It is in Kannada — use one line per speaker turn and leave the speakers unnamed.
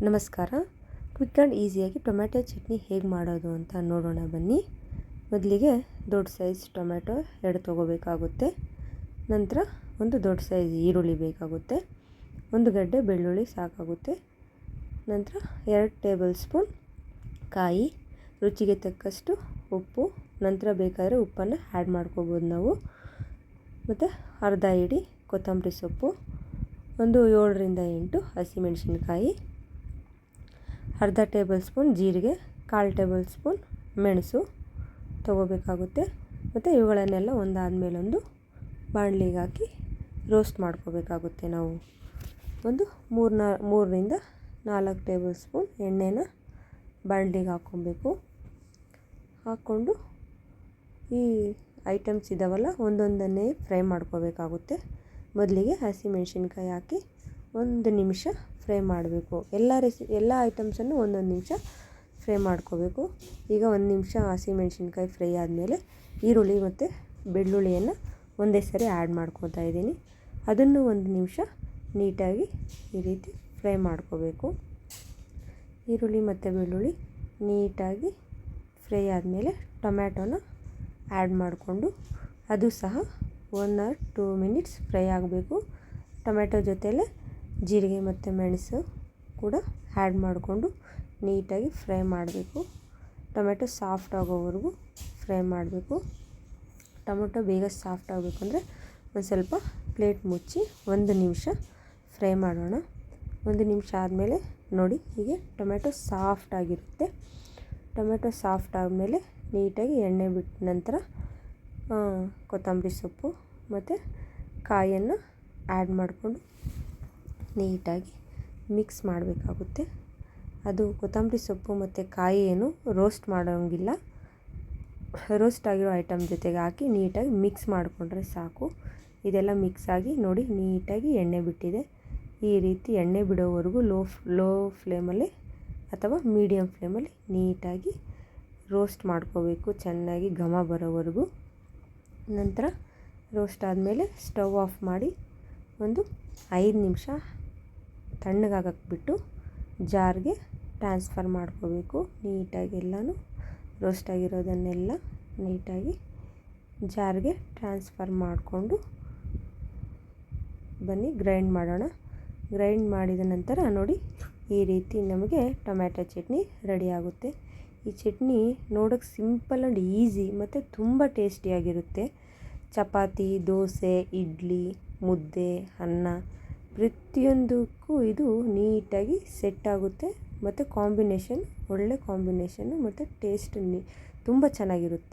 ನಮಸ್ಕಾರ. ಕ್ವಿಕ್ ಆ್ಯಂಡ್ ಈಸಿಯಾಗಿ ಟೊಮ್ಯಾಟೊ ಚಟ್ನಿ ಹೇಗೆ ಮಾಡೋದು ಅಂತ ನೋಡೋಣ ಬನ್ನಿ. ಮೊದಲಿಗೆ ದೊಡ್ಡ ಸೈಜ್ ಟೊಮ್ಯಾಟೊ 2 ತೊಗೋಬೇಕಾಗುತ್ತೆ. ನಂತರ ಒಂದು ದೊಡ್ಡ ಸೈಜ್ ಈರುಳ್ಳಿ ಬೇಕಾಗುತ್ತೆ. 1 ಗಡ್ಡೆ ಬೆಳ್ಳುಳ್ಳಿ ಸಾಕಾಗುತ್ತೆ. ನಂತರ 2 ಟೇಬಲ್ ಸ್ಪೂನ್ ಕಾಯಿ, ರುಚಿಗೆ ತಕ್ಕಷ್ಟು ಉಪ್ಪು. ನಂತರ ಬೇಕಾದರೆ ಉಪ್ಪನ್ನು ಆ್ಯಡ್ ಮಾಡ್ಕೋಬೋದು ನಾವು. ಮತ್ತು ಅರ್ಧ ಹಿಡಿ ಕೊತ್ತಂಬರಿ ಸೊಪ್ಪು, ಒಂದು 7ರಿಂದ 8 ಹಸಿಮೆಣಸಿನಕಾಯಿ, ಅರ್ಧ ಟೇಬಲ್ ಸ್ಪೂನ್ ಜೀರಿಗೆ, 1/4 ಟೇಬಲ್ ಸ್ಪೂನ್ ಮೆಣಸು ತೊಗೋಬೇಕಾಗುತ್ತೆ. ಮತ್ತು ಇವುಗಳನ್ನೆಲ್ಲ ಒಂದಾದಮೇಲೊಂದು ಬಾಣಲಿಗೆ ಹಾಕಿ ರೋಸ್ಟ್ ಮಾಡ್ಕೋಬೇಕಾಗುತ್ತೆ. ನಾವು ಒಂದು 3ರಿಂದ 4 ಟೇಬಲ್ ಸ್ಪೂನ್ ಎಣ್ಣೆನ ಬಾಣಲಿಗೆ ಹಾಕ್ಕೊಬೇಕು. ಹಾಕ್ಕೊಂಡು ಈ ಐಟಮ್ಸ್ ಇದ್ದಾವಲ್ಲ ಒಂದೊಂದನ್ನೇ ಫ್ರೈ ಮಾಡ್ಕೋಬೇಕಾಗುತ್ತೆ. ಮೊದಲಿಗೆ ಹಸಿಮೆಣಸಿನ್ಕಾಯಿ ಹಾಕಿ 1 ನಿಮಿಷ ಫ್ರೈ ಮಾಡಬೇಕು. ಎಲ್ಲ ಐಟಮ್ಸನ್ನು 1 ನಿಮಿಷ ಫ್ರೈ ಮಾಡ್ಕೋಬೇಕು. ಈಗ 1 ನಿಮಿಷ ಹಸಿಮೆಣಸಿನ್ಕಾಯಿ ಫ್ರೈ ಆದಮೇಲೆ ಈರುಳ್ಳಿ ಮತ್ತು ಬೆಳ್ಳುಳ್ಳಿಯನ್ನು ಒಂದೇ ಸರಿ ಆ್ಯಡ್ ಮಾಡ್ಕೊತಾ ಇದ್ದೀನಿ. ಅದನ್ನು 1 ನಿಮಿಷ ನೀಟಾಗಿ ಈ ರೀತಿ ಫ್ರೈ ಮಾಡ್ಕೋಬೇಕು. ಈರುಳ್ಳಿ ಮತ್ತು ಬೆಳ್ಳುಳ್ಳಿ ನೀಟಾಗಿ ಫ್ರೈ ಆದಮೇಲೆ ಟೊಮ್ಯಾಟೊನ ಆ್ಯಡ್ ಮಾಡಿಕೊಂಡು ಅದು ಸಹ 1 or 2 ಮಿನಿಟ್ಸ್ ಫ್ರೈ ಆಗಬೇಕು. ಟೊಮ್ಯಾಟೊ ಜೊತೆಯಲ್ಲೇ ಜೀರಿಗೆ ಮತ್ತು ಮೆಣಸು ಕೂಡ ಆ್ಯಡ್ ಮಾಡಿಕೊಂಡು ನೀಟಾಗಿ ಫ್ರೈ ಮಾಡಬೇಕು. ಟೊಮೆಟೊ ಸಾಫ್ಟ್ ಆಗೋವರೆಗೂ ಫ್ರೈ ಮಾಡಬೇಕು. ಟೊಮೆಟೊ ಬೇಗ ಸಾಫ್ಟ್ ಆಗಬೇಕು ಅಂದರೆ ಒಂದು ಸ್ವಲ್ಪ ಪ್ಲೇಟ್ ಮುಚ್ಚಿ 1 ನಿಮಿಷ ಫ್ರೈ ಮಾಡೋಣ. 1 ನಿಮಿಷ ಆದಮೇಲೆ ನೋಡಿ, ಹೀಗೆ ಟೊಮೆಟೊ ಸಾಫ್ಟ್ ಆಗಿರುತ್ತೆ. ಟೊಮೆಟೊ ಸಾಫ್ಟ್ ಆದಮೇಲೆ ನೀಟಾಗಿ ಎಣ್ಣೆ ಬಿಟ್ಟ ನಂತರ ಕೊತ್ತಂಬರಿ ಸೊಪ್ಪು ಮತ್ತು ಕಾಯನ್ನು ಆ್ಯಡ್ ಮಾಡಿಕೊಂಡು ನೀಟಾಗಿ ಮಿಕ್ಸ್ ಮಾಡಬೇಕಾಗುತ್ತೆ. ಅದು ಕೊತ್ತಂಬರಿ ಸೊಪ್ಪು ಮತ್ತು ಕಾಯಿ ಏನು ರೋಸ್ಟ್ ಮಾಡೋಂಗಿಲ್ಲ. ರೋಸ್ಟ್ ಆಗಿರೋ ಐಟಮ್ ಜೊತೆಗೆ ಹಾಕಿ ನೀಟಾಗಿ ಮಿಕ್ಸ್ ಮಾಡಿಕೊಂಡ್ರೆ ಸಾಕು. ಇದೆಲ್ಲ ಮಿಕ್ಸ್ ಆಗಿ ನೋಡಿ ನೀಟಾಗಿ ಎಣ್ಣೆ ಬಿಟ್ಟಿದೆ. ಈ ರೀತಿ ಎಣ್ಣೆ ಬಿಡೋವರೆಗೂ ಲೋ ಫ್ಲೇಮಲ್ಲಿ ಅಥವಾ ಮೀಡಿಯಮ್ ಫ್ಲೇಮಲ್ಲಿ ನೀಟಾಗಿ ರೋಸ್ಟ್ ಮಾಡ್ಕೋಬೇಕು, ಚೆನ್ನಾಗಿ ಘಮ ಬರೋವರೆಗೂ. ನಂತರ ರೋಸ್ಟ್ ಆದಮೇಲೆ ಸ್ಟವ್ ಆಫ್ ಮಾಡಿ ಒಂದು 5 ನಿಮಿಷ ತಣ್ಣಗಾಗಕ್ಕೆ ಬಿಟ್ಟು ಜಾರ್ಗೆ ಟ್ರಾನ್ಸ್ಫರ್ ಮಾಡ್ಕೋಬೇಕು. ನೀಟಾಗಿ ಎಲ್ಲನೂ ರೋಸ್ಟ್ ಆಗಿರೋದನ್ನೆಲ್ಲ ನೀಟಾಗಿ ಜಾರ್ಗೆ ಟ್ರಾನ್ಸ್ಫರ್ ಮಾಡಿಕೊಂಡು ಬನ್ನಿ ಗ್ರೈಂಡ್ ಮಾಡೋಣ. ಗ್ರೈಂಡ್ ಮಾಡಿದ ನಂತರ ನೋಡಿ ಈ ರೀತಿ ನಮಗೆ ಟೊಮ್ಯಾಟೊ ಚಟ್ನಿ ರೆಡಿ ಆಗುತ್ತೆ. ಈ ಚಟ್ನಿ ನೋಡೋಕ್ಕೆ ಸಿಂಪಲ್ ಆ್ಯಂಡ್ ಈಸಿ ಮತ್ತು ತುಂಬ ಟೇಸ್ಟಿಯಾಗಿರುತ್ತೆ. ಚಪಾತಿ, ದೋಸೆ, ಇಡ್ಲಿ, ಮುದ್ದೆ, ಅನ್ನ ಪ್ರತಿಯೊಂದಕ್ಕೂ ಇದು ನೀಟಾಗಿ ಸೆಟ್ ಆಗುತ್ತೆ. ಮತ್ತು ಕಾಂಬಿನೇಷನ್ ಒಳ್ಳೆ ಕಾಂಬಿನೇಷನ್ನು ಮತ್ತು ಟೇಸ್ಟ್ ತುಂಬ ಚೆನ್ನಾಗಿರುತ್ತೆ.